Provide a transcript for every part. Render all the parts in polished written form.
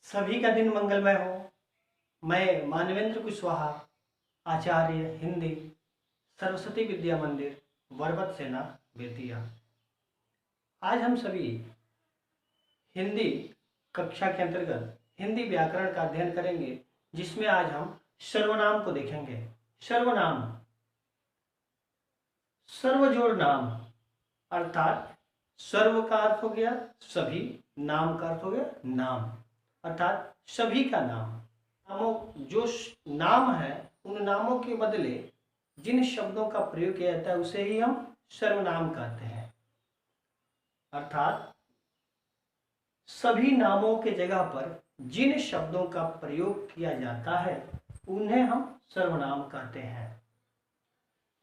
सभी का दिन मंगलमय हो। मैं मानवेंद्र कुशवाहा, आचार्य हिंदी, सरस्वती विद्या मंदिर, वरबत सेना, बेतिया। आज हम सभी हिंदी कक्षा के अंतर्गत हिंदी व्याकरण का अध्ययन करेंगे, जिसमें आज हम सर्वनाम को देखेंगे। सर्वनाम, सर्वजोड़ नाम, अर्थात सर्व का अर्थ हो गया सभी, नाम का अर्थ हो गया नाम, अर्थात सभी का नाम। नामों जो नाम है, उन नामों के बदले जिन शब्दों का प्रयोग किया जाता है उसे ही हम सर्वनाम कहते हैं। अर्थात सभी नामों के जगह पर जिन शब्दों का प्रयोग किया जाता है उन्हें हम सर्वनाम कहते हैं।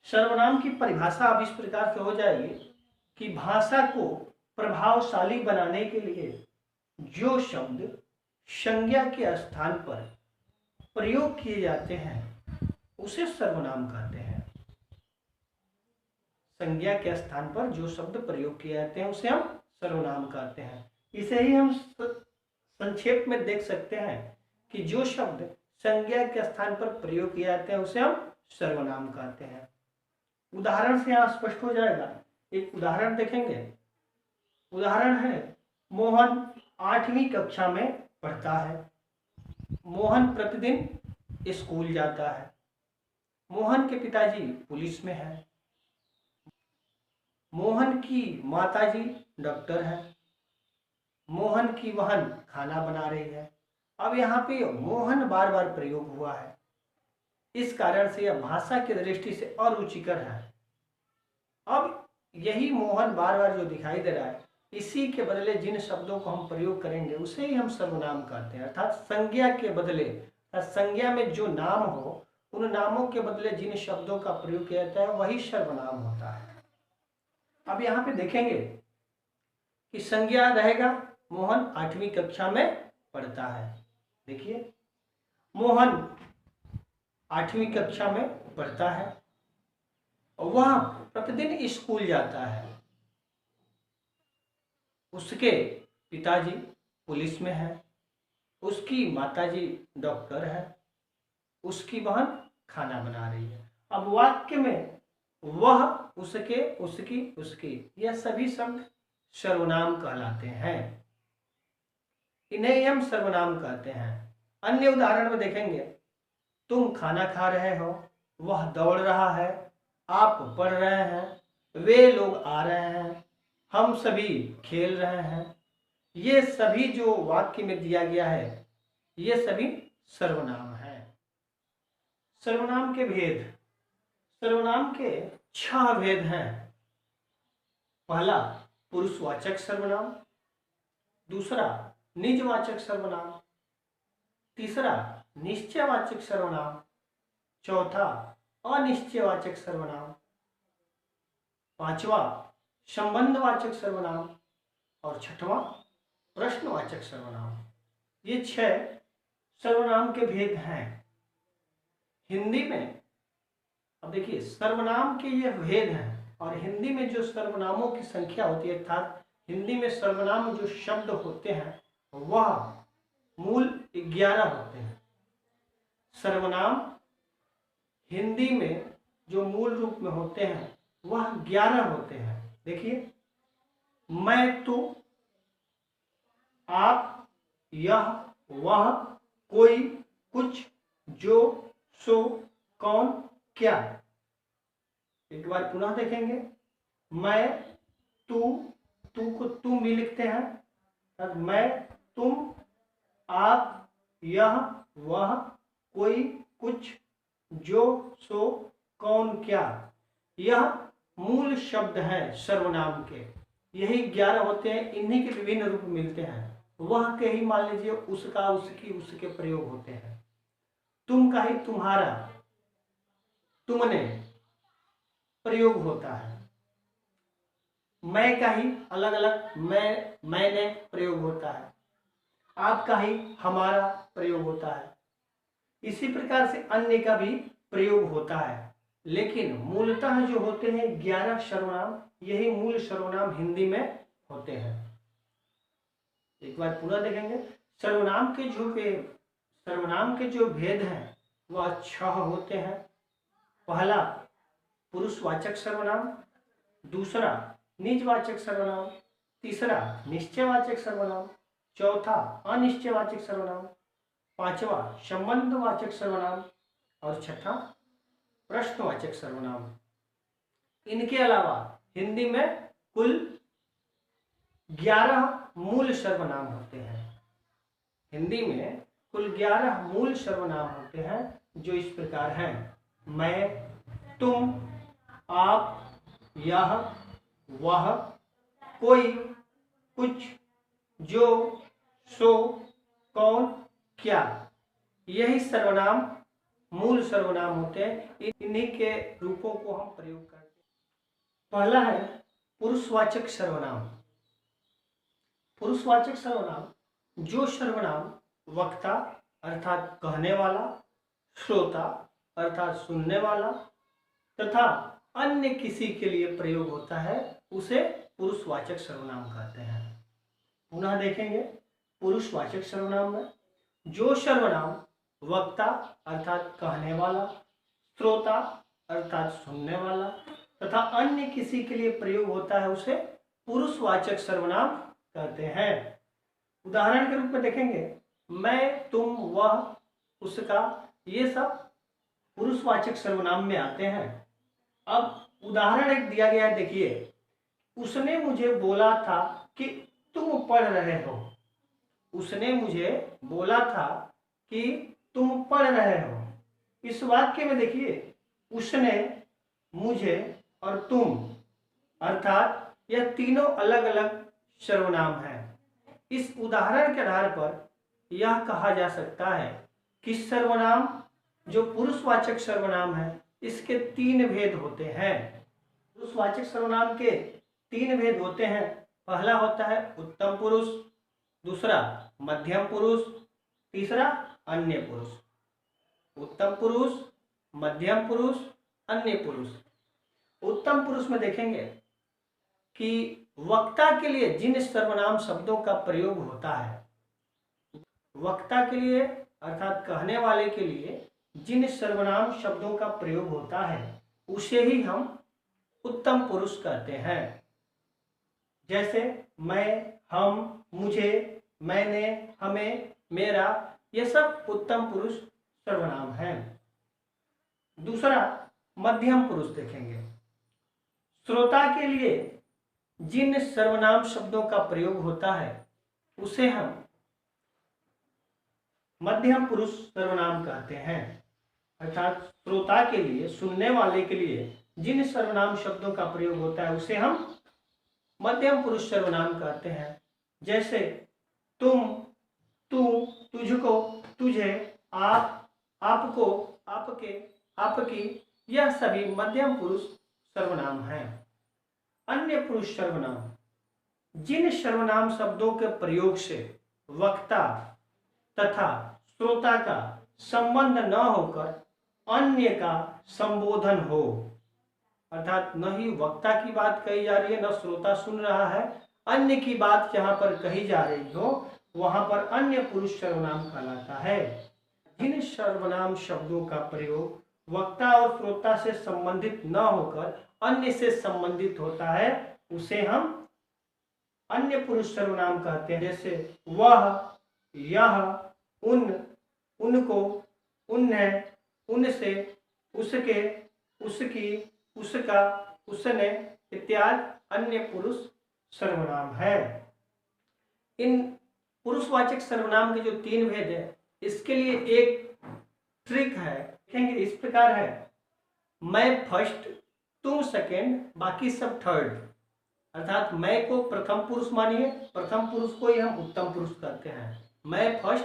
सर्वनाम की परिभाषा अब इस प्रकार से हो जाएगी कि भाषा को प्रभावशाली बनाने के लिए जो शब्द संज्ञा के स्थान पर प्रयोग किए जाते हैं उसे सर्वनाम कहते हैं। संज्ञा के स्थान पर जो शब्द प्रयोग किए जाते हैं उसे हम सर्वनाम कहते हैं। इसे ही हम संक्षेप में देख सकते हैं कि जो शब्द संज्ञा के स्थान पर प्रयोग किए जाते हैं उसे हम सर्वनाम कहते हैं। उदाहरण से यहाँ स्पष्ट हो जाएगा। एक उदाहरण देखेंगे। उदाहरण है, मोहन 8वीं कक्षा में पढ़ता है। मोहन प्रतिदिन स्कूल जाता है। मोहन के पिताजी पुलिस में हैं। मोहन की माताजी डॉक्टर है। मोहन की बहन खाना बना रही है। अब यहाँ पे मोहन बार बार प्रयोग हुआ है, इस कारण से यह भाषा की दृष्टि से अरुचिकर है। अब यही मोहन बार बार जो दिखाई दे रहा है, इसी के बदले जिन शब्दों को हम प्रयोग करेंगे उसे ही हम सर्वनाम कहते हैं। अर्थात संज्ञा के बदले, संज्ञा में जो नाम हो उन नामों के बदले जिन शब्दों का प्रयोग किया जाता है वही सर्वनाम होता है। अब यहाँ पे देखेंगे कि संज्ञा रहेगा, मोहन 8वीं कक्षा में पढ़ता है। देखिए, मोहन 8वीं कक्षा में पढ़ता है और वह प्रतिदिन स्कूल जाता है। उसके पिताजी पुलिस में है। उसकी माताजी डॉक्टर है। उसकी बहन खाना बना रही है। अब वाक्य में वह, उसके, उसकी, उसकी, यह सभी शब्द सर्वनाम कहलाते हैं। इन्हें हम सर्वनाम कहते हैं। अन्य उदाहरण में देखेंगे, तुम खाना खा रहे हो, वह दौड़ रहा है, आप पढ़ रहे हैं, वे लोग आ रहे हैं, हम सभी खेल रहे हैं। ये सभी जो वाक्य में दिया गया है ये सभी सर्वनाम है। सर्वनाम के भेद, सर्वनाम के 6 भेद हैं। पहला पुरुषवाचक सर्वनाम, दूसरा निजवाचक सर्वनाम, तीसरा निश्चयवाचक सर्वनाम, चौथा अनिश्चयवाचक सर्वनाम, पांचवा संबंधवाचक सर्वनाम और छठवां प्रश्नवाचक सर्वनाम। ये 6 सर्वनाम के भेद हैं हिंदी में। अब देखिए, सर्वनाम के ये भेद हैं और हिंदी में जो सर्वनामों की संख्या होती है, अर्थात हिंदी में सर्वनाम जो शब्द होते हैं वह मूल 11 होते हैं। सर्वनाम हिंदी में जो मूल रूप में होते हैं वह 11 होते हैं। देखिए, मैं, तो, आप, यह, वह, कोई, कुछ, जो, सो, कौन, क्या। एक बार पुनः देखेंगे। मैं, तू, तू को तुम भी लिखते हैं। मैं, तुम, आप, यह, वह, कोई, कुछ, जो, सो, कौन, क्या, यह मूल शब्द हैं सर्वनाम के। यही 11 होते हैं। इन्हीं के विभिन्न रूप मिलते हैं। वह के ही मान लीजिए उसका, उसकी, उसके प्रयोग होते हैं। तुम का ही तुम्हारा, तुमने प्रयोग होता है। मैं का ही अलग अलग मैं, मैंने प्रयोग होता है। आपका ही हमारा प्रयोग होता है। इसी प्रकार से अन्य का भी प्रयोग होता है। लेकिन मूलतः जो होते हैं 11 सर्वनाम, यही मूल सर्वनाम हिंदी में होते हैं। एक बार पुनः देखेंगे। सर्वनाम के जो भेद हैं वह 6 होते हैं। पहला पुरुषवाचक सर्वनाम, दूसरा निजवाचक सर्वनाम, तीसरा निश्चयवाचक सर्वनाम, चौथा अनिश्चयवाचक सर्वनाम, पांचवा संबंधवाचक सर्वनाम और छठा प्रश्नवाचक सर्वनाम। इनके अलावा हिंदी में कुल 11 मूल सर्वनाम होते हैं। हिंदी में कुल 11 मूल सर्वनाम होते हैं जो इस प्रकार हैं: मैं, तुम, आप, यह, वह, कोई, कुछ, जो, सो, कौन, क्या। यही सर्वनाम मूल सर्वनाम होते हैं। इन्हीं के रूपों को हम प्रयोग करते हैं। पहला है पुरुषवाचक सर्वनाम। पुरुषवाचक सर्वनाम जो सर्वनाम वक्ता अर्थात कहने वाला, श्रोता अर्थात सुनने वाला तथा अन्य किसी के लिए प्रयोग होता है उसे पुरुषवाचक सर्वनाम कहते हैं। पुनः देखेंगे, पुरुषवाचक सर्वनाम में जो सर्वनाम वक्ता अर्थात कहने वाला, श्रोता अर्थात सुनने वाला तथा अन्य किसी के लिए प्रयोग होता है उसे पुरुषवाचक सर्वनाम कहते हैं। उदाहरण के रूप में देखेंगे, मैं, तुम, वह, उसका, ये सब पुरुषवाचक सर्वनाम में आते हैं। अब उदाहरण एक दिया गया है, देखिए, उसने मुझे बोला था कि तुम पढ़ रहे हो। उसने मुझे बोला था कि तुम पढ़ रहे हो। इस वाक्य में देखिए, उसने, मुझे और तुम अर्थात यह तीनों अलग अलग सर्वनाम हैं। इस उदाहरण के आधार पर यह कहा जा सकता है कि सर्वनाम जो पुरुषवाचक सर्वनाम है इसके 3 भेद होते हैं। पुरुषवाचक सर्वनाम के 3 भेद होते हैं। पहला होता है उत्तम पुरुष, दूसरा मध्यम पुरुष, तीसरा अन्य पुरुष। उत्तम पुरुष, मध्यम पुरुष, अन्य पुरुष। उत्तम पुरुष में देखेंगे कि वक्ता के लिए जिन सर्वनाम शब्दों का प्रयोग होता है, वक्ता के लिए अर्थात कहने वाले के लिए जिन सर्वनाम शब्दों का प्रयोग होता है उसे ही हम उत्तम पुरुष कहते हैं। जैसे मैं, हम, मुझे, मैंने, हमें, मेरा, ये सब उत्तम पुरुष सर्वनाम हैं। दूसरा मध्यम पुरुष देखेंगे, श्रोता के लिए जिन सर्वनाम शब्दों का प्रयोग होता है उसे हम मध्यम पुरुष सर्वनाम कहते हैं। अर्थात श्रोता के लिए, सुनने वाले के लिए जिन सर्वनाम शब्दों का प्रयोग होता है उसे हम मध्यम पुरुष सर्वनाम कहते हैं। जैसे तुम, तू, तुझको, तुझे, आप, आपको, आपके, आपकी, यह सभी मध्यम पुरुष सर्वनाम हैं। अन्य पुरुष सर्वनाम जिन सर्वनाम शब्दों के प्रयोग से वक्ता तथा श्रोता का संबंध न होकर अन्य का संबोधन हो, अर्थात न ही वक्ता की बात कही जा रही है न श्रोता सुन रहा है, अन्य की बात जहां पर कही जा रही हो वहां पर अन्य पुरुष सर्वनाम कहलाता है। जिन सर्वनाम शब्दों का प्रयोग वक्ता और श्रोता से संबंधित न होकर अन्य से संबंधित होता है उसे हम अन्य पुरुष सर्वनाम कहते हैं। जैसे वह, यह, उन, उनको, उन्हें, उनसे, उसके, उसकी, उसका, उसने इत्यादि अन्य पुरुष सर्वनाम है। इन पुरुषवाचक सर्वनाम के जो 3 भेद है इसके लिए एक ट्रिक है, देखेंगे इस प्रकार है, मैं फर्स्ट, तुम सेकेंड, बाकी सब थर्ड। अर्थात मैं को प्रथम पुरुष मानिए, प्रथम पुरुष को ही हम उत्तम पुरुष कहते हैं। मैं फर्स्ट,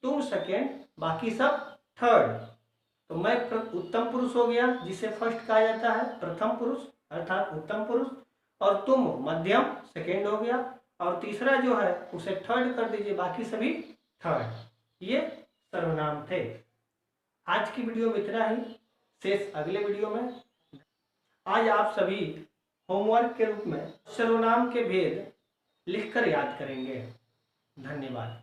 तुम सेकेंड, बाकी सब थर्ड। तो मैं उत्तम पुरुष हो गया जिसे फर्स्ट कहा जाता है, प्रथम पुरुष अर्थात उत्तम पुरुष, और तुम मध्यम सेकेंड हो गया, और तीसरा जो है उसे थर्ड कर दीजिए, बाकी सभी थर्ड। ये सर्वनाम थे। आज की वीडियो में इतना ही, शेष अगले वीडियो में। आज आप सभी होमवर्क के रूप में सर्वनाम के भेद लिखकर याद करेंगे। धन्यवाद।